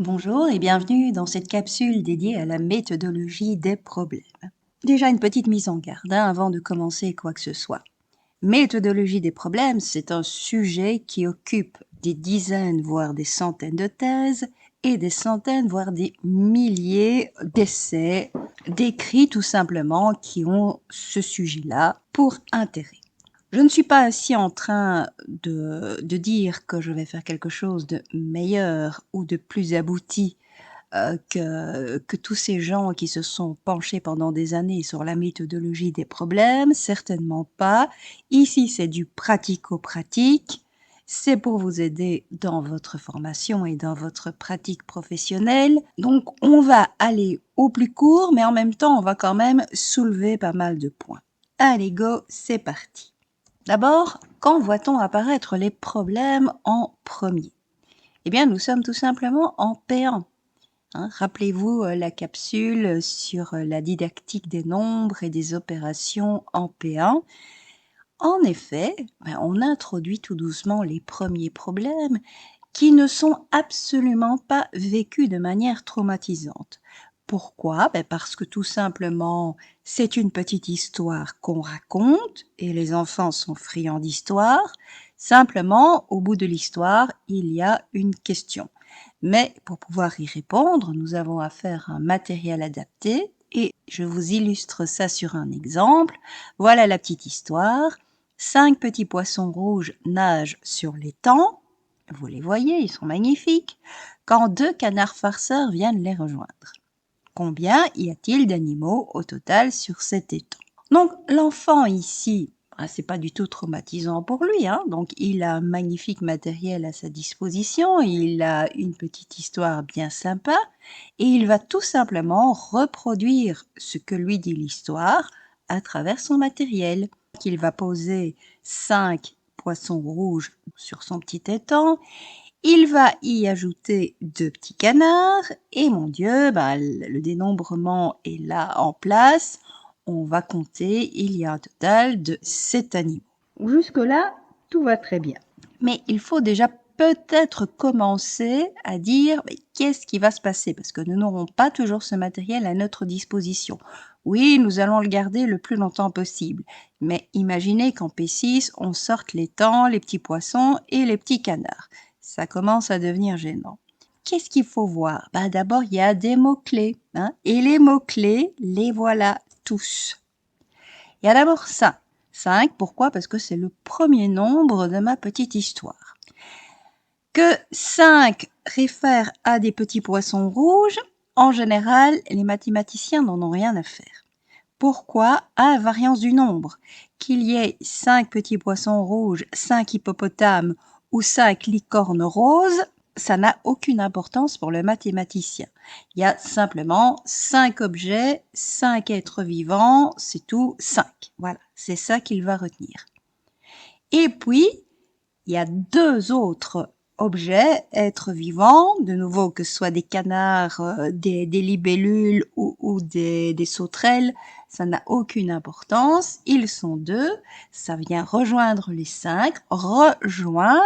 Bonjour et bienvenue dans cette capsule dédiée à la méthodologie des problèmes. Déjà une petite mise en garde avant de commencer quoi que ce soit. Méthodologie des problèmes, c'est un sujet qui occupe des dizaines voire des centaines de thèses et des centaines voire des milliers d'essais décrits tout simplement qui ont ce sujet-là pour intérêt. Je ne suis pas ici en train de dire que je vais faire quelque chose de meilleur ou de plus abouti que tous ces gens qui se sont penchés pendant des années sur la méthodologie des problèmes, certainement pas. Ici, c'est du pratico-pratique. C'est pour vous aider dans votre formation et dans votre pratique professionnelle. Donc, on va aller au plus court, mais en même temps, on va quand même soulever pas mal de points. Allez, go, c'est parti. D'abord, quand voit-on apparaître les problèmes en premier? Eh bien, nous sommes tout simplement en P1. Rappelez-vous la capsule sur la didactique des nombres et des opérations en P1. En effet, on introduit tout doucement les premiers problèmes qui ne sont absolument pas vécus de manière traumatisante. Pourquoi? Parce que tout simplement, c'est une petite histoire qu'on raconte et les enfants sont friands d'histoire. Simplement, au bout de l'histoire, il y a une question. Mais pour pouvoir y répondre, nous avons affaire à un matériel adapté et je vous illustre ça sur un exemple. Voilà la petite histoire. 5 petits poissons rouges nagent sur l'étang. Vous les voyez, ils sont magnifiques. Quand 2 canards farceurs viennent les rejoindre. Combien y a-t-il d'animaux au total sur cet étang? Donc l'enfant ici, c'est pas du tout traumatisant pour lui, donc il a un magnifique matériel à sa disposition, il a une petite histoire bien sympa, et il va tout simplement reproduire ce que lui dit l'histoire à travers son matériel. Il va poser 5 poissons rouges sur son petit étang, il va y ajouter 2 petits canards et mon Dieu, le dénombrement est là en place. On va compter, il y a un total de 7 animaux. Jusque-là, tout va très bien. Mais il faut déjà peut-être commencer à dire qu'est-ce qui va se passer parce que nous n'aurons pas toujours ce matériel à notre disposition. Oui, nous allons le garder le plus longtemps possible. Mais imaginez qu'en P6, on sorte les temps, les petits poissons et les petits canards. Ça commence à devenir gênant. Qu'est-ce qu'il faut voir? D'abord, il y a des mots-clés. Et les mots-clés, les voilà tous. Il y a d'abord ça. 5, pourquoi? Parce que c'est le premier nombre de ma petite histoire. Que 5 réfère à des petits poissons rouges, en général, les mathématiciens n'en ont rien à faire. Pourquoi? Invariance du nombre. Qu'il y ait 5 petits poissons rouges, 5 hippopotames ou 5 licornes roses, ça n'a aucune importance pour le mathématicien. Il y a simplement 5 objets, 5 êtres vivants, c'est tout, 5. Voilà, c'est ça qu'il va retenir. Et puis, il y a 2 autres objets, êtres vivants, de nouveau que ce soit des canards, des libellules ou des sauterelles, ça n'a aucune importance. Ils sont 2, ça vient rejoindre les 5, rejoindre.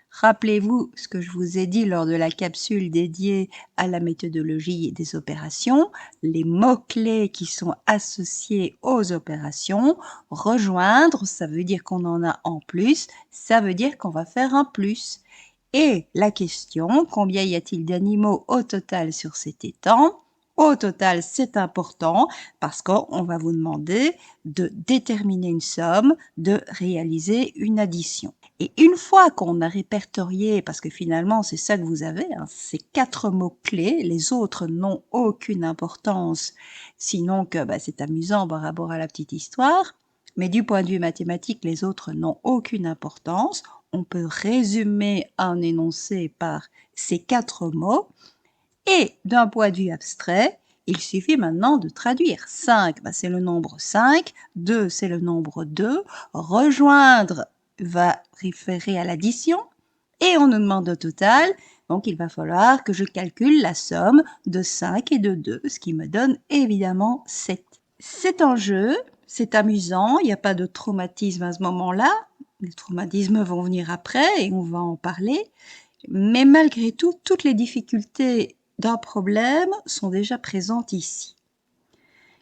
Rappelez-vous ce que je vous ai dit lors de la capsule dédiée à la méthodologie des opérations, les mots-clés qui sont associés aux opérations. Rejoindre, ça veut dire qu'on en a en plus, ça veut dire qu'on va faire un plus. Et la question, combien y a-t-il d'animaux au total sur cet étang? Au total, c'est important parce qu'on va vous demander de déterminer une somme, de réaliser une addition. Et une fois qu'on a répertorié, parce que finalement c'est ça que vous avez, ces 4 mots-clés, les autres n'ont aucune importance, sinon que c'est amusant par rapport à la petite histoire, mais du point de vue mathématique, les autres n'ont aucune importance. On peut résumer un énoncé par ces 4 mots, et d'un point de vue abstrait, il suffit maintenant de traduire. 5, c'est le nombre 5, 2, c'est le nombre 2, rejoindre va référer à l'addition, et on nous demande au total, donc il va falloir que je calcule la somme de 5 et de 2, ce qui me donne évidemment 7. C'est un jeu, c'est amusant, il n'y a pas de traumatisme à ce moment-là, les traumatismes vont venir après et on va en parler. Mais malgré tout, toutes les difficultés d'un problème sont déjà présentes ici.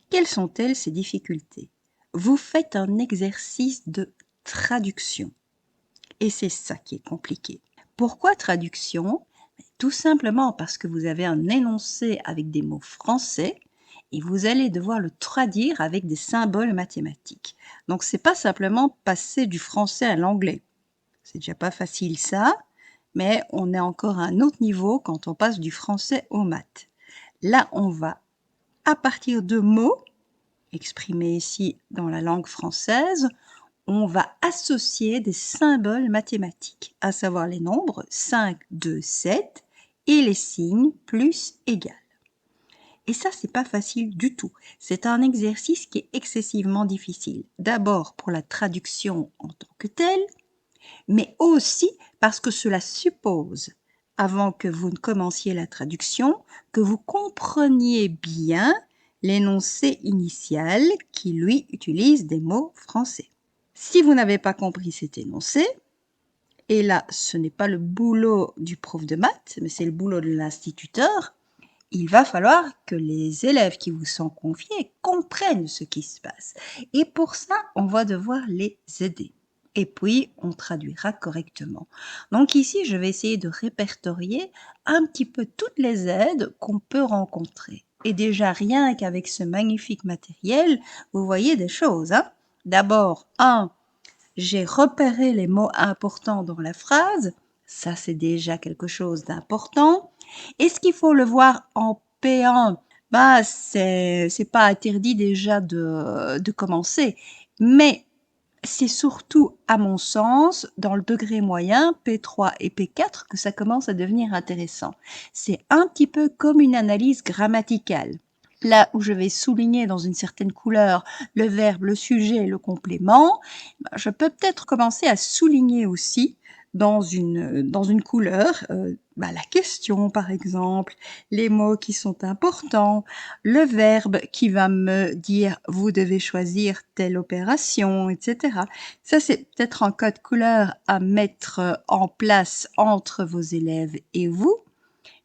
Quelles sont-elles, ces difficultés? Vous faites un exercice de traduction. Et c'est ça qui est compliqué. Pourquoi traduction? Tout simplement parce que vous avez un énoncé avec des mots français et vous allez devoir le traduire avec des symboles mathématiques. Donc, c'est pas simplement passer du français à l'anglais. C'est déjà pas facile ça, mais on est encore à un autre niveau quand on passe du français aux maths. Là, on va, à partir de mots, exprimés ici dans la langue française, on va associer des symboles mathématiques, à savoir les nombres 5, 2, 7 et les signes plus égal. Et ça, c'est pas facile du tout. C'est un exercice qui est excessivement difficile. D'abord pour la traduction en tant que telle, mais aussi parce que cela suppose, avant que vous ne commenciez la traduction, que vous compreniez bien l'énoncé initial qui, lui, utilise des mots français. Si vous n'avez pas compris cet énoncé, et là, ce n'est pas le boulot du prof de maths, mais c'est le boulot de l'instituteur, il va falloir que les élèves qui vous sont confiés comprennent ce qui se passe. Et pour ça, on va devoir les aider. Et puis, on traduira correctement. Donc ici, je vais essayer de répertorier un petit peu toutes les aides qu'on peut rencontrer. Et déjà, rien qu'avec ce magnifique matériel, vous voyez des choses. D'abord, j'ai repéré les mots importants dans la phrase. Ça, c'est déjà quelque chose d'important. Est-ce qu'il faut le voir en P1? C'est pas interdit déjà de commencer. Mais c'est surtout, à mon sens, dans le degré moyen, P3 et P4, que ça commence à devenir intéressant. C'est un petit peu comme une analyse grammaticale. Là où je vais souligner dans une certaine couleur le verbe, le sujet et le complément, je peux peut-être commencer à souligner aussi dans une couleur la question par exemple, les mots qui sont importants, le verbe qui va me dire vous devez choisir telle opération, etc. Ça c'est peut-être un code couleur à mettre en place entre vos élèves et vous.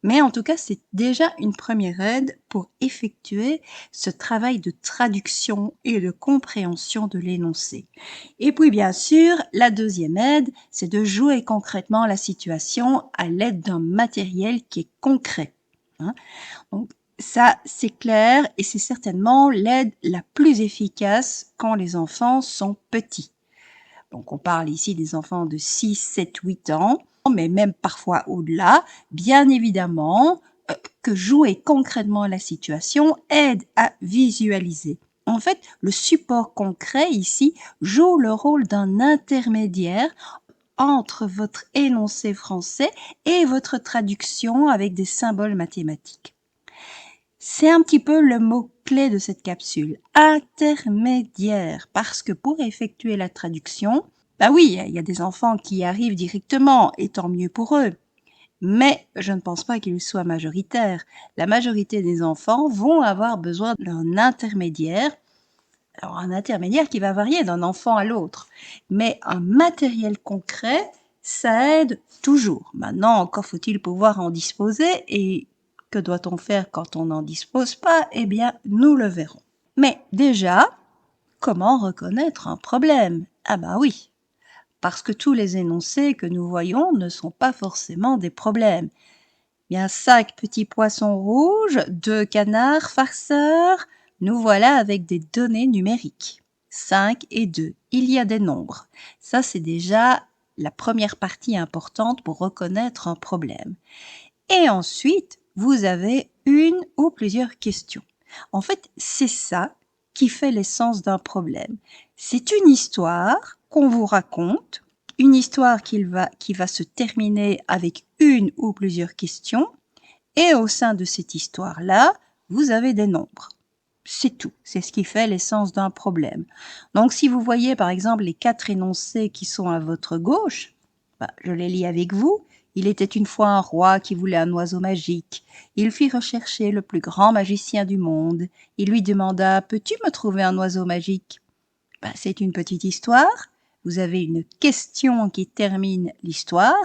Mais en tout cas, c'est déjà une première aide pour effectuer ce travail de traduction et de compréhension de l'énoncé. Et puis, bien sûr, la deuxième aide, c'est de jouer concrètement la situation à l'aide d'un matériel qui est concret. Donc, ça, c'est clair et c'est certainement l'aide la plus efficace quand les enfants sont petits. Donc, on parle ici des enfants de 6, 7, 8 ans, mais même parfois au-delà. Bien évidemment, que jouer concrètement la situation aide à visualiser. En fait, le support concret ici joue le rôle d'un intermédiaire entre votre énoncé français et votre traduction avec des symboles mathématiques. C'est un petit peu le mot-clé de cette capsule, intermédiaire, parce que pour effectuer la traduction, oui, il y a des enfants qui y arrivent directement, et tant mieux pour eux. Mais je ne pense pas qu'ils soient majoritaires. La majorité des enfants vont avoir besoin d'un intermédiaire. Alors, un intermédiaire qui va varier d'un enfant à l'autre. Mais un matériel concret, ça aide toujours. Maintenant, encore faut-il pouvoir en disposer et que doit-on faire quand on n'en dispose pas? Eh bien, nous le verrons. Mais déjà, comment reconnaître un problème? Oui, parce que tous les énoncés que nous voyons ne sont pas forcément des problèmes. Bien, 5 petits poissons rouges, 2 canards farceurs, nous voilà avec des données numériques. 5 et 2, il y a des nombres. Ça, c'est déjà la première partie importante pour reconnaître un problème. Et ensuite, vous avez une ou plusieurs questions. En fait, c'est ça qui fait l'essence d'un problème. C'est une histoire qu'on vous raconte, une histoire qui va se terminer avec une ou plusieurs questions, et au sein de cette histoire-là, vous avez des nombres. C'est tout, c'est ce qui fait l'essence d'un problème. Donc si vous voyez par exemple les 4 énoncés qui sont à votre gauche, je les lis avec vous. Il était une fois un roi qui voulait un oiseau magique. Il fit rechercher le plus grand magicien du monde. Il lui demanda « Peux-tu me trouver un oiseau magique ?» C'est une petite histoire. Vous avez une question qui termine l'histoire.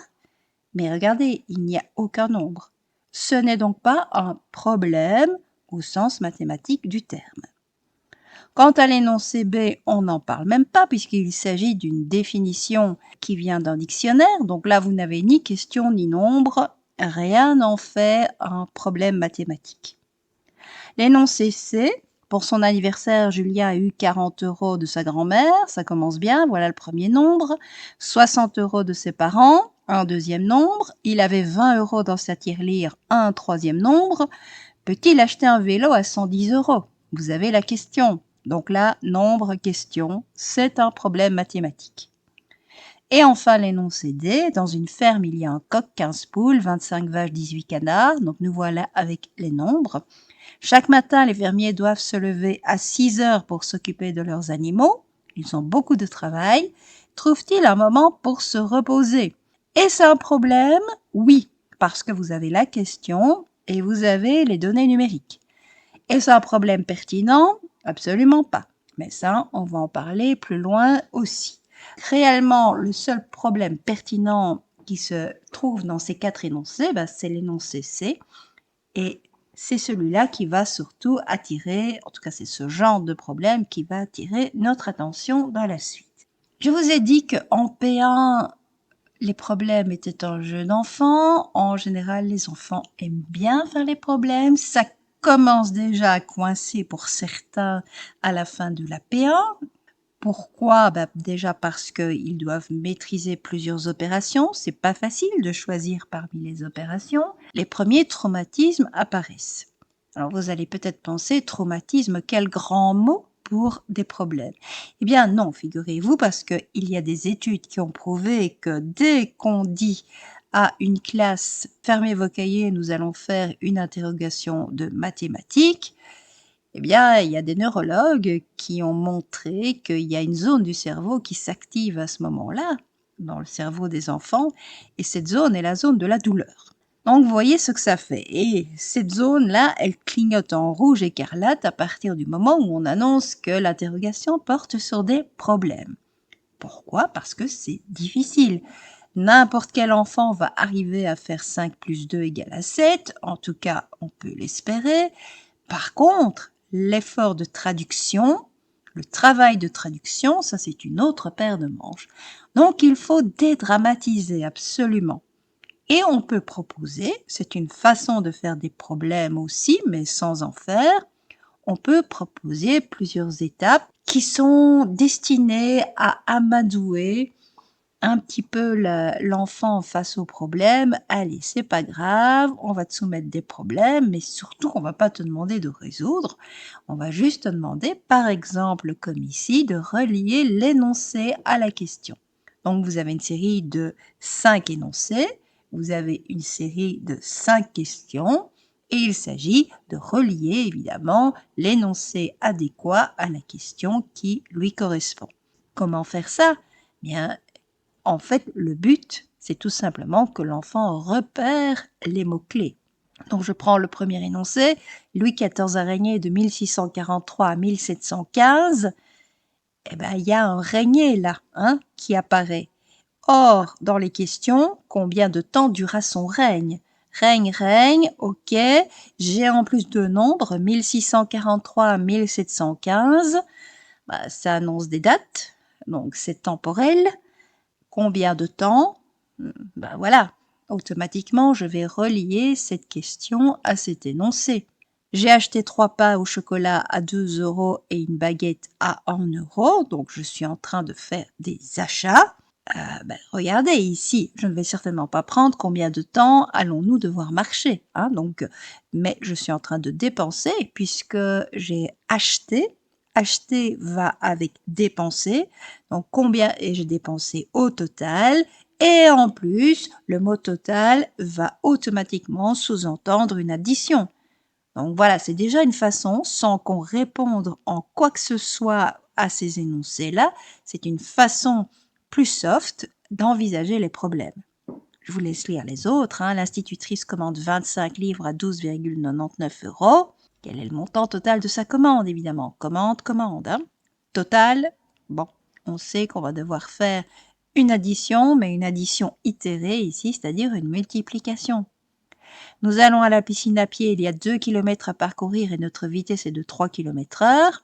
Mais regardez, il n'y a aucun nombre. Ce n'est donc pas un problème au sens mathématique du terme. Quant à l'énoncé B, on n'en parle même pas puisqu'il s'agit d'une définition qui vient d'un dictionnaire. Donc là, vous n'avez ni question ni nombre. Rien n'en fait un problème mathématique. L'énoncé C, pour son anniversaire, Julien a eu 40 € de sa grand-mère. Ça commence bien, voilà le premier nombre. 60 € de ses parents, un deuxième nombre. Il avait 20 € dans sa tirelire, un troisième nombre. Peut-il acheter un vélo à 110 €? Vous avez la question. Donc là, nombre, question, c'est un problème mathématique. Et enfin, l'énoncé D, dans une ferme, il y a un coq, 15 poules, 25 vaches, 18 canards. Donc nous voilà avec les nombres. Chaque matin, les fermiers doivent se lever à 6 heures pour s'occuper de leurs animaux. Ils ont beaucoup de travail. Trouvent-ils un moment pour se reposer? Est-ce un problème? Oui, parce que vous avez la question et vous avez les données numériques. Est-ce un problème pertinent? Absolument pas. Mais ça, on va en parler plus loin aussi. Réellement, le seul problème pertinent qui se trouve dans ces 4 énoncés, c'est l'énoncé C. Et c'est celui-là qui va surtout attirer, en tout cas c'est ce genre de problème qui va attirer notre attention dans la suite. Je vous ai dit qu'en P1, les problèmes étaient un jeu d'enfant. En général, les enfants aiment bien faire les problèmes. Ça commence déjà à coincer pour certains à la fin de la P1. Pourquoi? Déjà parce qu'ils doivent maîtriser plusieurs opérations. C'est pas facile de choisir parmi les opérations. Les premiers traumatismes apparaissent. Alors vous allez peut-être penser, traumatisme, quel grand mot pour des problèmes. Eh bien non, figurez-vous, parce qu'il y a des études qui ont prouvé que dès qu'on dit à une classe, fermez vos cahiers, nous allons faire une interrogation de mathématiques, eh bien, il y a des neurologues qui ont montré qu'il y a une zone du cerveau qui s'active à ce moment-là, dans le cerveau des enfants, et cette zone est la zone de la douleur. Donc, vous voyez ce que ça fait. Et cette zone-là, elle clignote en rouge écarlate à partir du moment où on annonce que l'interrogation porte sur des problèmes. Pourquoi? Parce que c'est difficile. N'importe quel enfant va arriver à faire 5 plus 2 égale à 7, en tout cas, on peut l'espérer. Par contre, l'effort de traduction, le travail de traduction, ça c'est une autre paire de manches. Donc il faut dédramatiser absolument. Et on peut proposer, c'est une façon de faire des problèmes aussi, mais sans en faire, on peut proposer plusieurs étapes qui sont destinées à amadouer un petit peu l'enfant face au problème. Allez, c'est pas grave, on va te soumettre des problèmes, mais surtout, on va pas te demander de résoudre. On va juste te demander, par exemple, comme ici, de relier l'énoncé à la question. Donc, vous avez une série de 5 énoncés, vous avez une série de 5 questions, et il s'agit de relier, évidemment, l'énoncé adéquat à la question qui lui correspond. Comment faire ça? Bien, en fait, le but, c'est tout simplement que l'enfant repère les mots-clés. Donc, je prends le premier énoncé. Louis XIV a régné de 1643 à 1715. Eh bien, il y a un régné là, qui apparaît. Or, dans les questions, combien de temps dura son règne? Règne, ok. J'ai en plus deux nombres, 1643 à 1715. Ça annonce des dates, donc c'est temporel. Combien de temps? Voilà, automatiquement, je vais relier cette question à cet énoncé. J'ai acheté 3 pains au chocolat à 2 € et une baguette à 1 €, donc je suis en train de faire des achats. Regardez ici, je ne vais certainement pas prendre combien de temps allons-nous devoir marcher, mais je suis en train de dépenser puisque j'ai acheté. Acheter va avec dépenser, donc combien ai-je dépensé au total? Et en plus, le mot total va automatiquement sous-entendre une addition. Donc voilà, c'est déjà une façon, sans qu'on réponde en quoi que ce soit à ces énoncés-là, c'est une façon plus soft d'envisager les problèmes. Je vous laisse lire les autres. L'institutrice commande 25 livres à 12,99 €. Quel est le montant total de sa commande, évidemment? Commande. Total, on sait qu'on va devoir faire une addition, mais une addition itérée ici, c'est-à-dire une multiplication. Nous allons à la piscine à pied, il y a 2 km à parcourir et notre vitesse est de 3 km/h.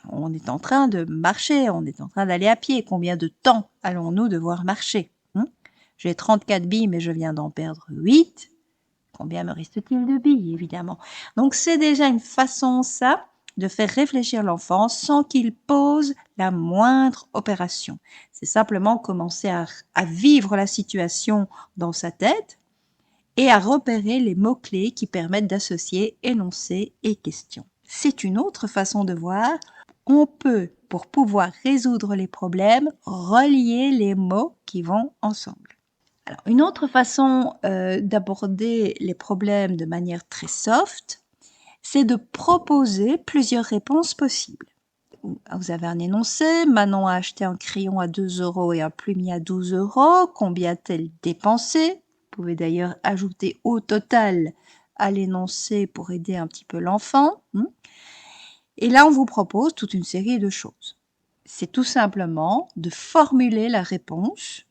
On est en train de marcher, on est en train d'aller à pied. Combien de temps allons-nous devoir marcher? J'ai 34 billes, mais je viens d'en perdre 8. Combien me reste-t-il de billes, évidemment? Donc, c'est déjà une façon, ça, de faire réfléchir l'enfant sans qu'il pose la moindre opération. C'est simplement commencer à vivre la situation dans sa tête et à repérer les mots-clés qui permettent d'associer énoncé et question. C'est une autre façon de voir. On peut, pour pouvoir résoudre les problèmes, relier les mots qui vont ensemble. Alors, une autre façon d'aborder les problèmes de manière très soft, c'est de proposer plusieurs réponses possibles. Vous avez un énoncé, Manon a acheté un crayon à 2 € et un plumier à 12 €. Combien a-t-elle dépensé? Vous pouvez d'ailleurs ajouter au total à l'énoncé pour aider un petit peu l'enfant. Et là, on vous propose toute une série de choses. C'est tout simplement de formuler la réponse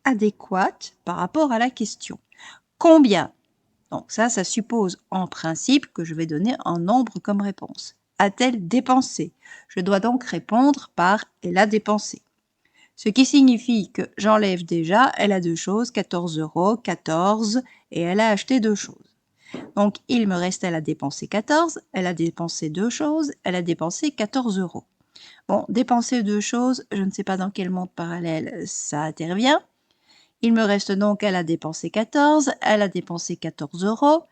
adéquate par rapport à la question. Combien? Donc ça suppose en principe que je vais donner un nombre comme réponse. A-t-elle dépensé? Je dois donc répondre par « elle a dépensé ». Ce qui signifie que j'enlève déjà « elle a deux choses », 14 €, 14, et elle a acheté deux choses. Donc il me reste « elle a dépensé 14 », elle a dépensé deux choses, elle a dépensé 14 €. Bon, dépenser deux choses, je ne sais pas dans quel monde parallèle ça intervient. Il me reste donc, elle a dépensé 14, elle a dépensé 14 €,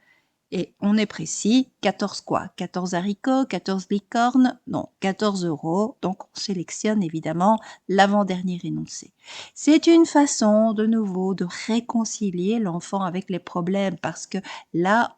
et on est précis, 14 quoi? 14 haricots, 14 licornes? Non, 14 €, donc on sélectionne évidemment l'avant-dernier énoncé. C'est une façon, de nouveau, de réconcilier l'enfant avec les problèmes, parce que là,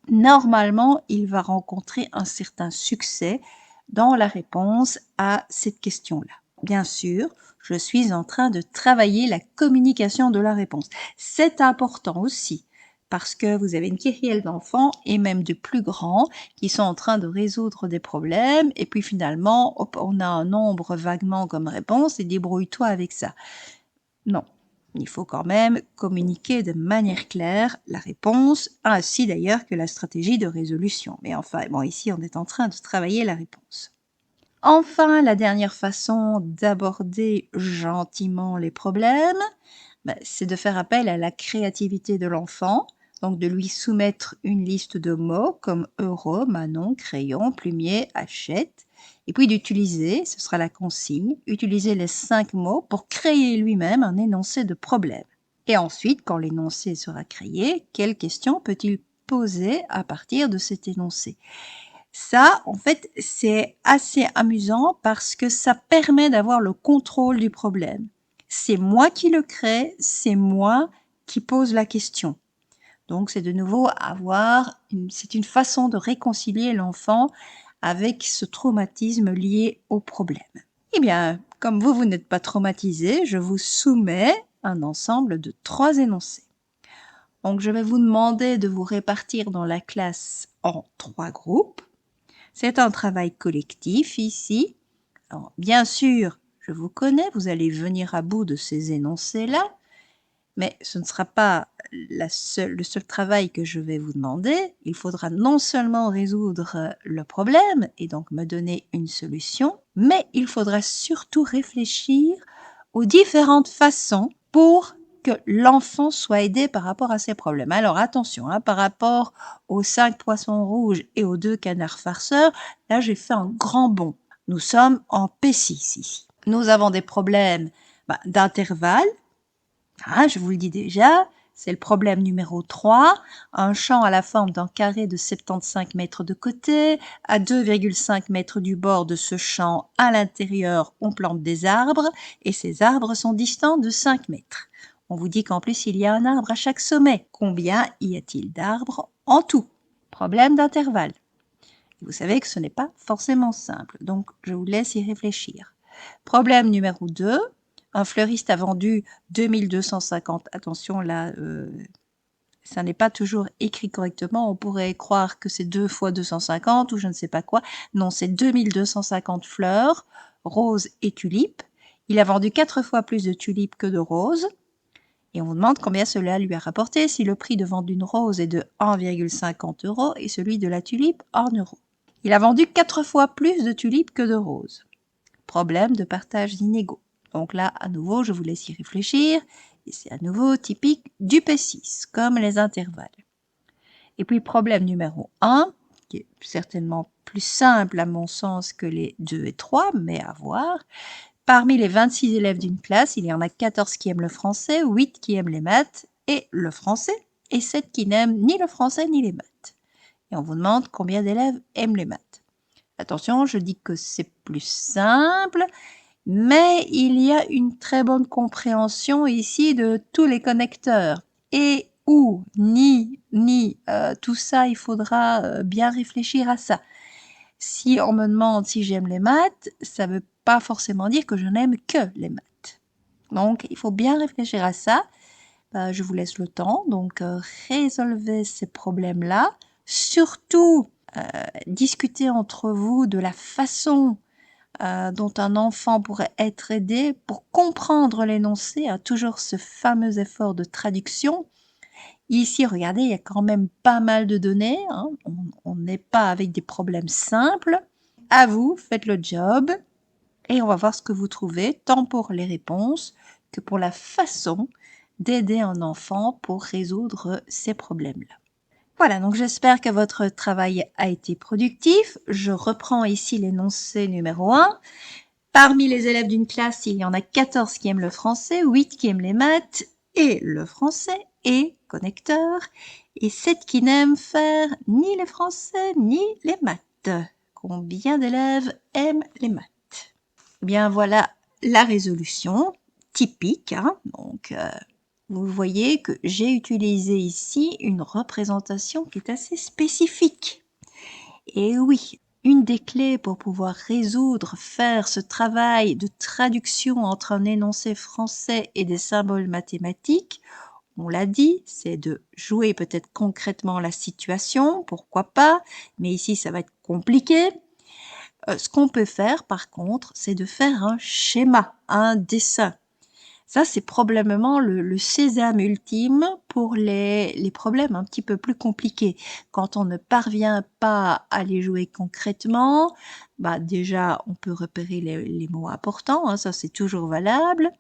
normalement, il va rencontrer un certain succès dans la réponse à cette question-là. Bien sûr, je suis en train de travailler la communication de la réponse. C'est important aussi parce que vous avez une kyrielle d'enfants et même de plus grands qui sont en train de résoudre des problèmes et puis finalement, hop, on a un nombre vaguement comme réponse et débrouille-toi avec ça. Non, il faut quand même communiquer de manière claire la réponse, ainsi d'ailleurs que la stratégie de résolution. Mais enfin, bon, ici, on est en train de travailler la réponse. Enfin, la dernière façon d'aborder gentiment les problèmes, c'est de faire appel à la créativité de l'enfant, donc de lui soumettre une liste de mots comme euro, Manon, crayon, plumier, achète, et puis d'utiliser, ce sera la consigne, utiliser les 5 mots pour créer lui-même un énoncé de problème. Et ensuite, quand l'énoncé sera créé, quelles questions peut-il poser à partir de cet énoncé? Ça, en fait, c'est assez amusant parce que ça permet d'avoir le contrôle du problème. C'est moi qui le crée, c'est moi qui pose la question. Donc, c'est de nouveau c'est une façon de réconcilier l'enfant avec ce traumatisme lié au problème. Eh bien, comme vous n'êtes pas traumatisé, je vous soumets un ensemble de 3 énoncés. Donc, je vais vous demander de vous répartir dans la classe en 3 groupes. C'est un travail collectif ici. Alors, bien sûr, je vous connais, vous allez venir à bout de ces énoncés-là, mais ce ne sera pas le seul travail que je vais vous demander. Il faudra non seulement résoudre le problème et donc me donner une solution, mais il faudra surtout réfléchir aux différentes façons pour que l'enfant soit aidé par rapport à ces problèmes. Alors attention, par rapport aux 5 poissons rouges et aux 2 canards farceurs, là j'ai fait un grand bond. Nous sommes en P6 ici. Nous avons des problèmes d'intervalle. Je vous le dis déjà, c'est le problème numéro 3. Un champ à la forme d'un carré de 75 mètres de côté. À 2,5 mètres du bord de ce champ, à l'intérieur, on plante des arbres et ces arbres sont distants de 5 mètres. On vous dit qu'en plus, il y a un arbre à chaque sommet. Combien y a-t-il d'arbres en tout? Problème d'intervalle. Vous savez que ce n'est pas forcément simple, donc je vous laisse y réfléchir. Problème numéro 2. Un fleuriste a vendu 2250. Attention, là, ça n'est pas toujours écrit correctement. On pourrait croire que c'est 2 fois 250 ou je ne sais pas quoi. Non, c'est 2250 fleurs, roses et tulipes. Il a vendu 4 fois plus de tulipes que de roses. Et on vous demande combien cela lui a rapporté si le prix de vente d'une rose est de 1,50 € et celui de la tulipe 1 euro. Il a vendu 4 fois plus de tulipes que de roses. Problème de partage inégaux. Donc là, à nouveau, je vous laisse y réfléchir. Et c'est à nouveau typique du P6, comme les intervalles. Et puis problème numéro 1, qui est certainement plus simple à mon sens que les 2 et 3, mais à voir. Parmi les 26 élèves d'une classe, il y en a 14 qui aiment le français, 8 qui aiment les maths et le français, et 7 qui n'aiment ni le français ni les maths. Et on vous demande combien d'élèves aiment les maths. Attention, je dis que c'est plus simple, mais il y a une très bonne compréhension ici de tous les connecteurs. Et ou, ni, tout ça, il faudra bien réfléchir à ça. Si on me demande si j'aime les maths, ça ne veut pas forcément dire que je n'aime que les maths. Donc, il faut bien réfléchir à ça. Je vous laisse le temps. Donc, résolvez ces problèmes-là. Surtout, discutez entre vous de la façon dont un enfant pourrait être aidé pour comprendre l'énoncé. Toujours ce fameux effort de traduction. Ici, regardez, il y a quand même pas mal de données. On n'est pas avec des problèmes simples. À vous, faites le job et on va voir ce que vous trouvez, tant pour les réponses que pour la façon d'aider un enfant pour résoudre ces problèmes-là. Voilà, donc j'espère que votre travail a été productif. Je reprends ici l'énoncé numéro 1. Parmi les élèves d'une classe, il y en a 14 qui aiment le français, 8 qui aiment les maths et le français et connecteur, et 7 qui n'aiment faire ni les français ni les maths. Combien d'élèves aiment les maths? Eh bien, voilà la résolution typique. Donc, vous voyez que j'ai utilisé ici une représentation qui est assez spécifique. Et oui, une des clés pour pouvoir résoudre, faire ce travail de traduction entre un énoncé français et des symboles mathématiques, on l'a dit, c'est de jouer peut-être concrètement la situation, pourquoi pas, mais ici ça va être compliqué. Ce qu'on peut faire par contre, c'est de faire un schéma, un dessin. Ça, c'est probablement le sésame ultime pour les problèmes un petit peu plus compliqués. Quand on ne parvient pas à les jouer concrètement, déjà, on peut repérer les mots importants, ça c'est toujours valable,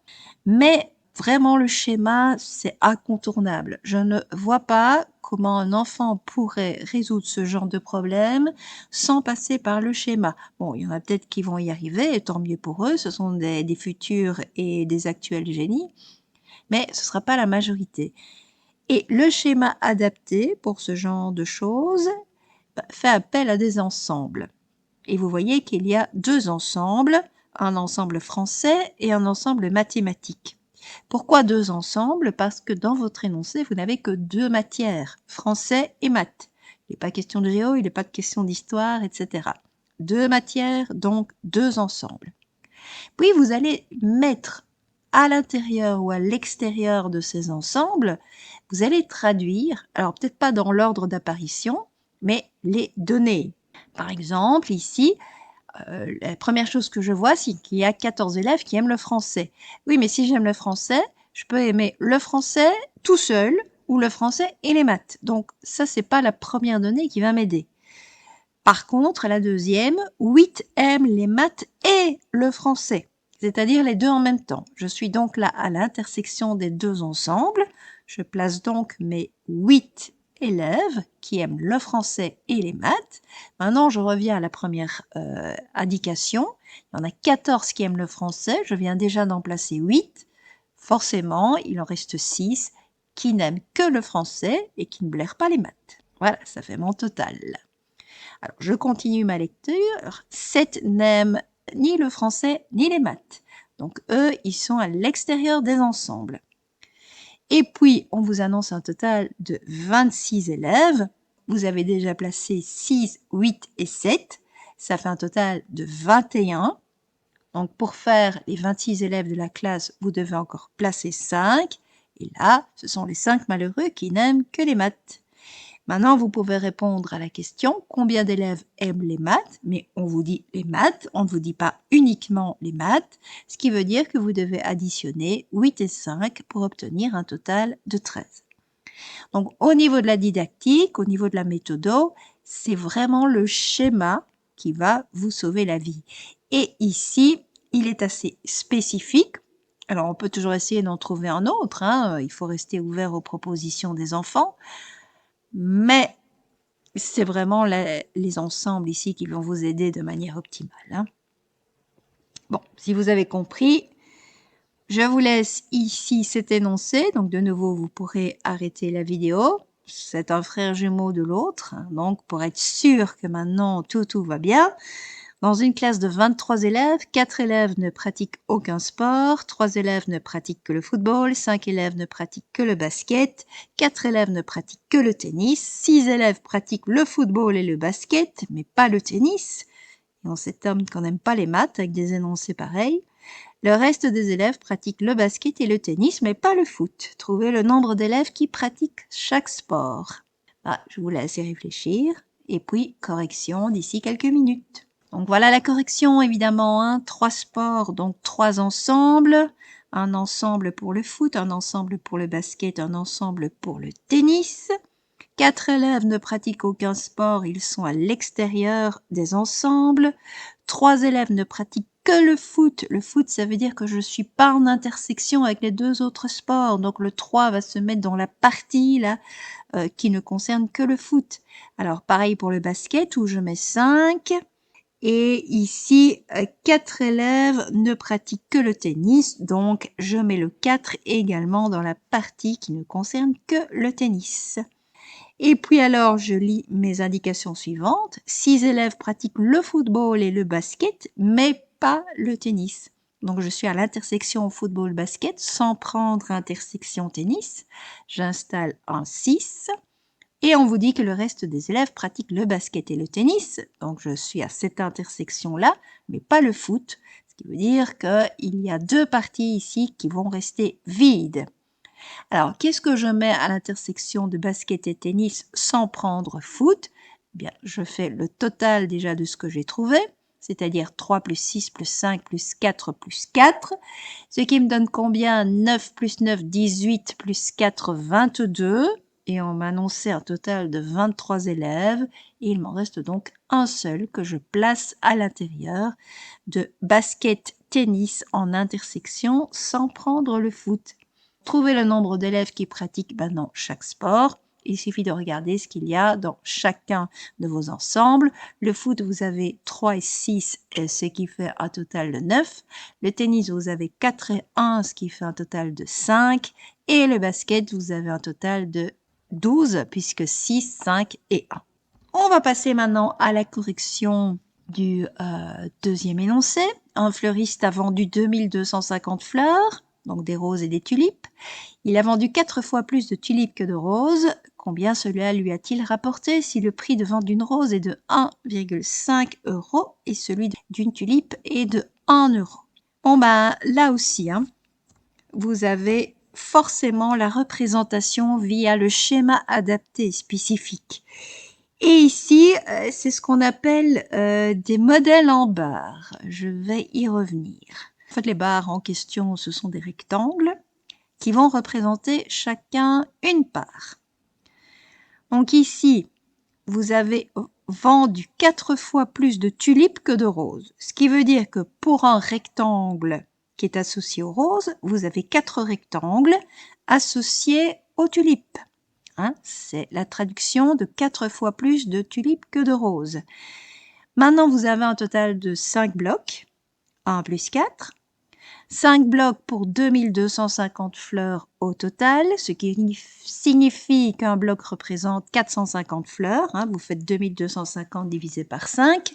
mais vraiment le schéma, c'est incontournable. Je ne vois pas comment un enfant pourrait résoudre ce genre de problème sans passer par le schéma. Bon, il y en a peut-être qui vont y arriver, et tant mieux pour eux, ce sont des futurs et des actuels génies, mais ce ne sera pas la majorité. Et le schéma adapté pour ce genre de choses fait appel à des ensembles. Et vous voyez qu'il y a 2 ensembles, un ensemble français et un ensemble mathématique. Pourquoi 2 ensembles? Parce que dans votre énoncé, vous n'avez que 2 matières, français et maths. Il n'est pas question de géo, il n'est pas de question d'histoire, etc. 2 matières, donc 2 ensembles. Puis vous allez mettre à l'intérieur ou à l'extérieur de ces ensembles, vous allez traduire, alors peut-être pas dans l'ordre d'apparition, mais les données. Par exemple, ici, la première chose que je vois, c'est qu'il y a 14 élèves qui aiment le français. Oui, mais si j'aime le français, je peux aimer le français tout seul ou le français et les maths. Donc ça, c'est pas la première donnée qui va m'aider. Par contre, la deuxième, 8 aiment les maths et le français, c'est-à-dire les deux en même temps. Je suis donc là à l'intersection des 2 ensembles. Je place donc mes 8 élèves qui aiment le français et les maths. Maintenant, je reviens à la première indication. Il y en a 14 qui aiment le français. Je viens déjà d'en placer 8. Forcément, il en reste 6 qui n'aiment que le français et qui ne blairent pas les maths. Voilà, ça fait mon total. Alors, je continue ma lecture. 7 n'aiment ni le français ni les maths. Donc, eux, ils sont à l'extérieur des ensembles. Et puis, on vous annonce un total de 26 élèves. Vous avez déjà placé 6, 8 et 7. Ça fait un total de 21. Donc, pour faire les 26 élèves de la classe, vous devez encore placer 5. Et là, ce sont les 5 malheureux qui n'aiment que les maths. Maintenant, vous pouvez répondre à la question combien d'élèves aiment les maths, mais on vous dit les maths, on ne vous dit pas uniquement les maths, ce qui veut dire que vous devez additionner 8 et 5 pour obtenir un total de 13. Donc, au niveau de la didactique, au niveau de la méthodo, c'est vraiment le schéma qui va vous sauver la vie. Et ici, il est assez spécifique. Alors, on peut toujours essayer d'en trouver un autre, hein. Il faut rester ouvert aux propositions des enfants. Mais c'est vraiment les ensembles ici qui vont vous aider de manière optimale, hein. Bon, si vous avez compris, je vous laisse ici cet énoncé. Donc, de nouveau, vous pourrez arrêter la vidéo. C'est un frère jumeau de l'autre. Donc, pour être sûr que maintenant tout va bien, dans une classe de 23 élèves, 4 élèves ne pratiquent aucun sport, 3 élèves ne pratiquent que le football, 5 élèves ne pratiquent que le basket, 4 élèves ne pratiquent que le tennis, 6 élèves pratiquent le football et le basket, mais pas le tennis. Et on s'étonne qu'on n'aime pas les maths avec des énoncés pareils. Le reste des élèves pratiquent le basket et le tennis, mais pas le foot. Trouvez le nombre d'élèves qui pratiquent chaque sport. Je vous laisse y réfléchir. Et puis, correction d'ici quelques minutes. Donc voilà la correction, évidemment, hein. 3 sports, donc 3 ensembles. Un ensemble pour le foot, un ensemble pour le basket, un ensemble pour le tennis. 4 élèves ne pratiquent aucun sport, ils sont à l'extérieur des ensembles. 3 élèves ne pratiquent que le foot. Le foot, ça veut dire que je ne suis pas en intersection avec les 2 autres sports. Donc le 3 va se mettre dans la partie là qui ne concerne que le foot. Alors pareil pour le basket où je mets 5. Et ici, 4 élèves ne pratiquent que le tennis, donc je mets le 4 également dans la partie qui ne concerne que le tennis. Et puis alors, je lis mes indications suivantes. 6 élèves pratiquent le football et le basket, mais pas le tennis. Donc je suis à l'intersection football-basket sans prendre intersection tennis. J'installe un 6. Et on vous dit que le reste des élèves pratiquent le basket et le tennis. Donc, je suis à cette intersection-là, mais pas le foot. Ce qui veut dire qu'il y a 2 parties ici qui vont rester vides. Alors, qu'est-ce que je mets à l'intersection de basket et tennis sans prendre foot? Eh bien, je fais le total déjà de ce que j'ai trouvé, c'est-à-dire 3 plus 6 plus 5 plus 4 plus 4. Ce qui me donne combien? 9 plus 9, 18 plus 4, 22. Et on m'a annoncé un total de 23 élèves. Et il m'en reste donc un seul que je place à l'intérieur de basket, tennis en intersection sans prendre le foot. Trouvez le nombre d'élèves qui pratiquent dans chaque sport. Il suffit de regarder ce qu'il y a dans chacun de vos ensembles. Le foot, vous avez 3 et 6, ce qui fait un total de 9. Le tennis, vous avez 4 et 1, ce qui fait un total de 5. Et le basket, vous avez un total de 12, puisque 6, 5 et 1. On va passer maintenant à la correction du deuxième énoncé. Un fleuriste a vendu 2250 fleurs, donc des roses et des tulipes. Il a vendu 4 fois plus de tulipes que de roses. Combien cela lui a-t-il rapporté si le prix de vente d'une rose est de 1,5 € et celui d'une tulipe est de 1 €? Bon là aussi, hein, vous avez forcément la représentation via le schéma adapté spécifique. Et ici, c'est ce qu'on appelle des modèles en barres. Je vais y revenir. En fait, les barres en question, ce sont des rectangles qui vont représenter chacun une part. Donc ici, vous avez vendu 4 fois plus de tulipes que de roses. Ce qui veut dire que pour un rectangle qui est associé aux roses, vous avez 4 rectangles associés aux tulipes. Hein, c'est la traduction de 4 fois plus de tulipes que de roses. Maintenant, vous avez un total de 5 blocs, 1 plus 4. 5 blocs pour 2250 fleurs au total, ce qui signifie qu'un bloc représente 450 fleurs. Hein, vous faites 2250 divisé par 5.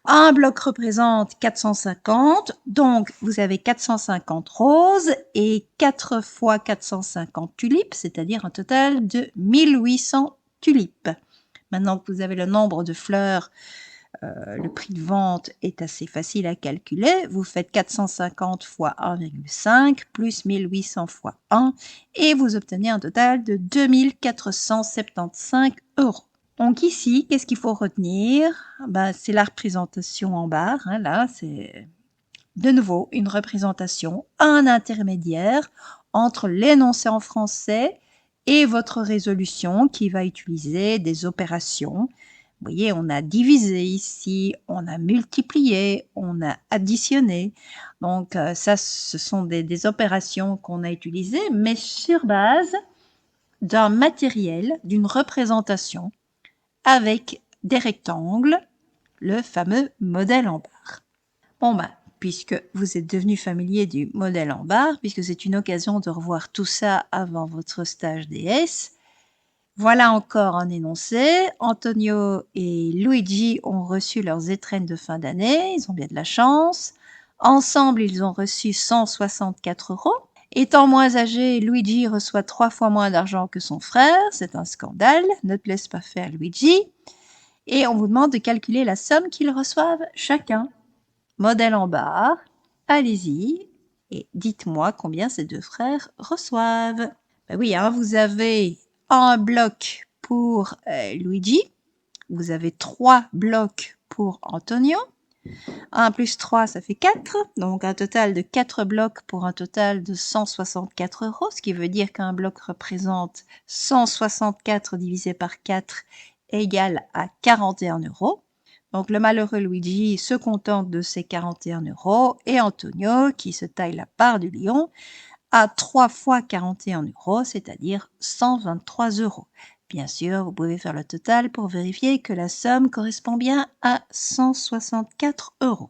Un bloc représente 450, donc vous avez 450 roses et 4 fois 450 tulipes, c'est-à-dire un total de 1800 tulipes. Maintenant que vous avez le nombre de fleurs Le prix de vente est assez facile à calculer. Vous faites 450 fois 1,5 plus 1800 fois 1 et vous obtenez un total de 2475 euros. Donc ici, qu'est-ce qu'il faut retenir? C'est la représentation en barre. Hein, là, c'est de nouveau une représentation, un intermédiaire entre l'énoncé en français et votre résolution qui va utiliser des opérations. Vous voyez, on a divisé ici, on a multiplié, on a additionné. Donc ça, ce sont des opérations qu'on a utilisées, mais sur base d'un matériel, d'une représentation avec des rectangles, le fameux modèle en barre. Bon, puisque vous êtes devenu familier du modèle en barre, puisque c'est une occasion de revoir tout ça avant votre stage DS, voilà encore un énoncé. Antonio et Luigi ont reçu leurs étrennes de fin d'année. Ils ont bien de la chance. Ensemble, ils ont reçu 164 euros. Étant moins âgé, Luigi reçoit 3 fois moins d'argent que son frère. C'est un scandale. Ne te laisse pas faire, Luigi. Et on vous demande de calculer la somme qu'ils reçoivent chacun. Modèle en barre. Allez-y et dites-moi combien ces deux frères reçoivent. Oui, hein, vous avez un bloc pour Luigi, vous avez 3 blocs pour Antonio. 1 plus 3, ça fait 4, donc un total de 4 blocs pour un total de 164 euros, ce qui veut dire qu'un bloc représente 164 divisé par 4 égale à 41 euros. Donc le malheureux Luigi se contente de ses 41 euros et Antonio, qui se taille la part du lion, à 3 fois 41 euros, c'est-à-dire 123 euros. Bien sûr, vous pouvez faire le total pour vérifier que la somme correspond bien à 164 euros.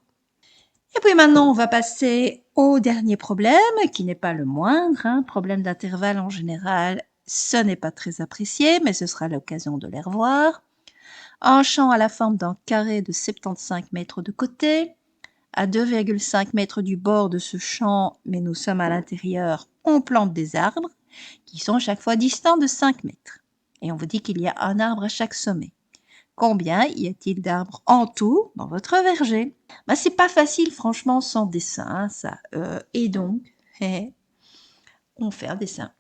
Et puis maintenant, on va passer au dernier problème, qui n'est pas le moindre. Hein. Problème d'intervalle en général, ce n'est pas très apprécié, mais ce sera l'occasion de les revoir. Un champ à la forme d'un carré de 75 mètres de côté. À 2,5 mètres du bord de ce champ, mais nous sommes à l'intérieur, on plante des arbres qui sont chaque fois distants de 5 mètres. Et on vous dit qu'il y a un arbre à chaque sommet. Combien y a-t-il d'arbres en tout dans votre verger? C'est pas facile, franchement, sans dessin, hein, ça. Et donc, on fait un dessin.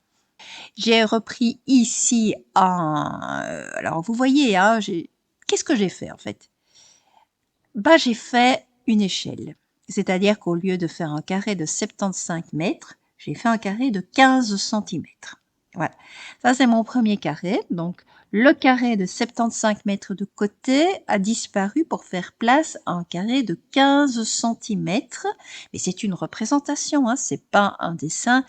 J'ai repris ici un... alors, vous voyez, hein, qu'est-ce que j'ai fait, en fait? J'ai fait une échelle. C'est-à-dire qu'au lieu de faire un carré de 75 mètres, j'ai fait un carré de 15 cm. Voilà. Ça, c'est mon premier carré. Donc, le carré de 75 mètres de côté a disparu pour faire place à un carré de 15 cm. Mais c'est une représentation, hein, c'est pas un dessin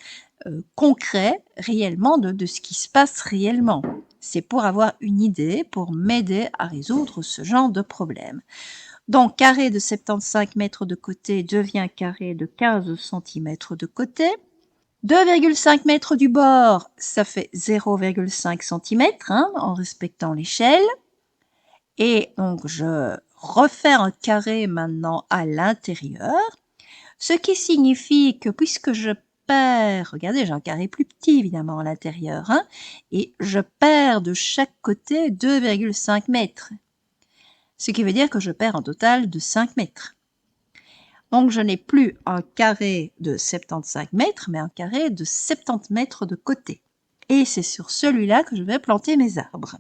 concret réellement de ce qui se passe réellement. C'est pour avoir une idée, pour m'aider à résoudre ce genre de problème. Donc, carré de 75 mètres de côté devient carré de 15 cm de côté. 2,5 mètres du bord, ça fait 0,5 cm, hein, en respectant l'échelle. Et donc, je refais un carré maintenant à l'intérieur, ce qui signifie que puisque je perds, regardez, j'ai un carré plus petit évidemment à l'intérieur, hein, et je perds de chaque côté 2,5 mètres. Ce qui veut dire que je perds un total de 5 mètres. Donc, je n'ai plus un carré de 75 mètres, mais un carré de 70 mètres de côté. Et c'est sur celui-là que je vais planter mes arbres.